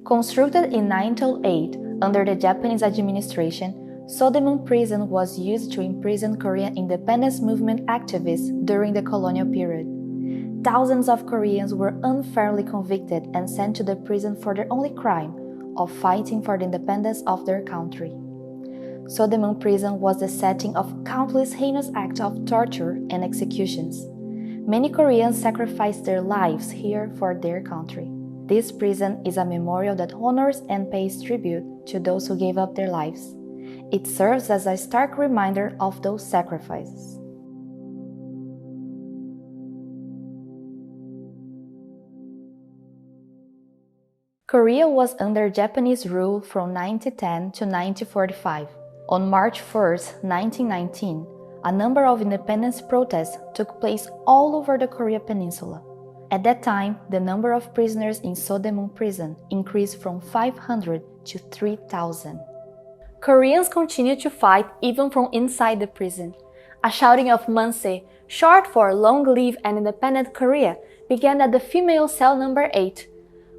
Constructed in 1908 under the Japanese administration, Seodaemun Prison was used to imprison Korean independence movement activists during the colonial period. Thousands of Koreans were unfairly convicted and sent to the prison for their only crime of fighting for the independence of their country. Seodaemun Prison was the setting of countless heinous acts of torture and executions. Many Koreans sacrificed their lives here for their country. This prison is a memorial that honors and pays tribute to those who gave up their lives. It serves as a stark reminder of those sacrifices. Korea was under Japanese rule from 1910 to 1945. On March 1, 1919, a number of independence protests took place all over the Korean peninsula. At that time, the number of prisoners in Seodaemun Prison increased from 500 to 3,000. Koreans continued to fight even from inside the prison. A shouting of Manse, short for Long Live an Independent Korea, began at the female cell number 8,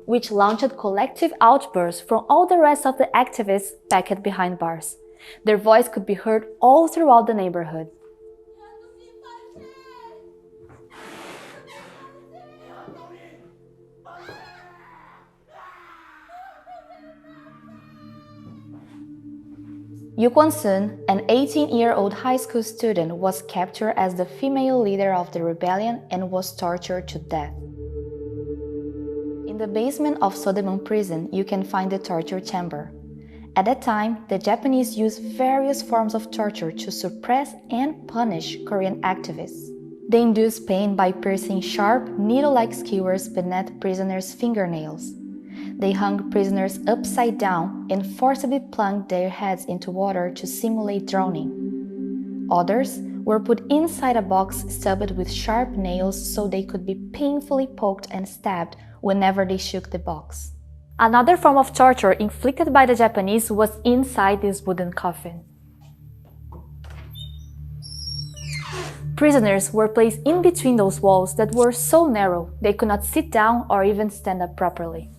which launched collective outbursts from all the rest of the activists packed behind bars. Their voice could be heard all throughout the neighborhood. Yu Kwon-sun, an 18-year-old high school student, was captured as the female leader of the rebellion and was tortured to death. In the basement of Seodaemun Prison, you can find the torture chamber. At that time, the Japanese used various forms of torture to suppress and punish Korean activists. They induced pain by piercing sharp, needle-like skewers beneath prisoners' fingernails. They hung prisoners upside down and forcibly plunged their heads into water to simulate drowning. Others were put inside a box studded with sharp nails so they could be painfully poked and stabbed whenever they shook the box. Another form of torture inflicted by the Japanese was inside this wooden coffin. Prisoners were placed in between those walls that were so narrow they could not sit down or even stand up properly.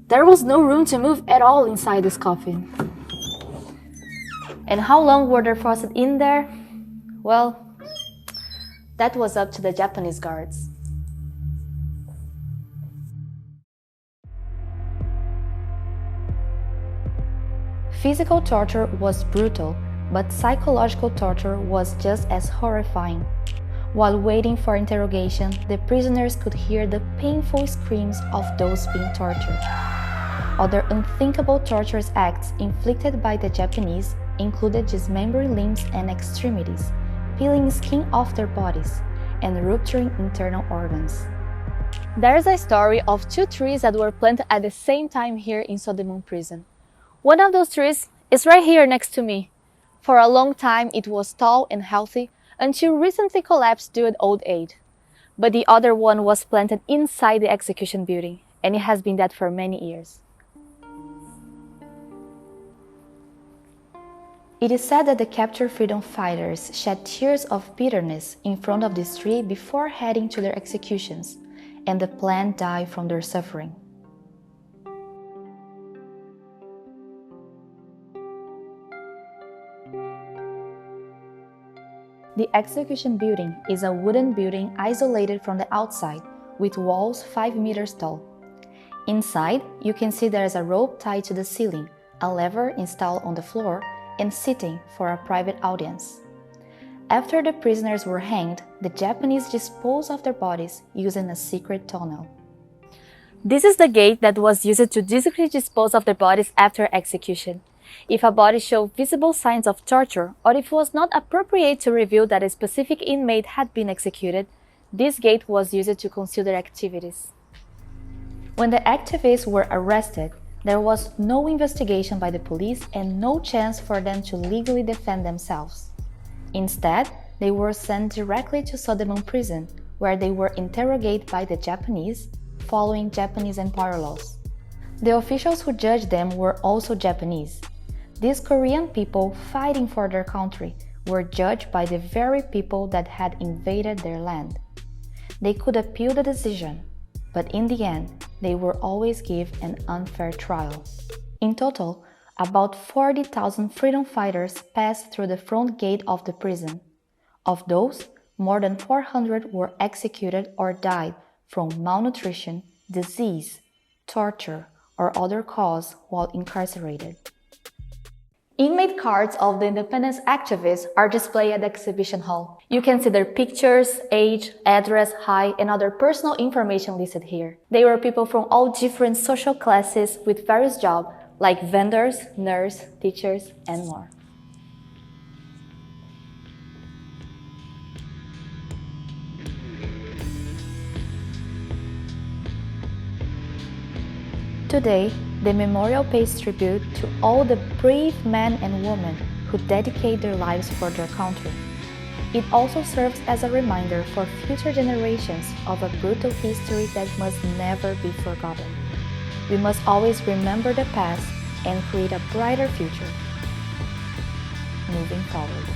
There was no room to move at all inside this coffin. And how long were they forced in there? Well, that was up to the Japanese guards. Physical torture was brutal, but psychological torture was just as horrifying. While waiting for interrogation, the prisoners could hear the painful screams of those being tortured. Other unthinkable torturous acts inflicted by the Japanese included dismembering limbs and extremities, peeling skin off their bodies, and rupturing internal organs. There is a story of two trees that were planted at the same time here in Seodaemun Prison. One of those trees is right here next to me. For a long time it was tall and healthy until recently collapsed due to old age. But the other one was planted inside the execution building, and it has been that for many years. It is said that the captured freedom fighters shed tears of bitterness in front of this tree before heading to their executions, and the plant died from their suffering. The execution building is a wooden building isolated from the outside, with walls 5 meters tall. Inside, you can see there is a rope tied to the ceiling, a lever installed on the floor, and seating for a private audience. After the prisoners were hanged, the Japanese disposed of their bodies using a secret tunnel. This is the gate that was used to discreetly dispose of their bodies after execution. If a body showed visible signs of torture, or if it was not appropriate to reveal that a specific inmate had been executed, this gate was used to conceal their activities. When the activists were arrested, there was no investigation by the police and no chance for them to legally defend themselves. Instead, they were sent directly to Seodaemun Prison, where they were interrogated by the Japanese, following Japanese empire laws. The officials who judged them were also Japanese. These Korean people fighting for their country were judged by the very people that had invaded their land. They could appeal the decision. but in the end, they were always given an unfair trial. In total, about 40,000 freedom fighters passed through the front gate of the prison. Of those, more than 400 were executed or died from malnutrition, disease, torture, or other cause while incarcerated. Inmate cards of the independence activists are displayed at the exhibition hall. You can see their pictures, age, address, height, and other personal information listed here. They were people from all different social classes with various jobs, like vendors, nurses, teachers, and more. Today, the memorial pays tribute to all the brave men and women who dedicate their lives for their country. It also serves as a reminder for future generations of a brutal history that must never be forgotten. We must always remember the past and create a brighter future moving forward.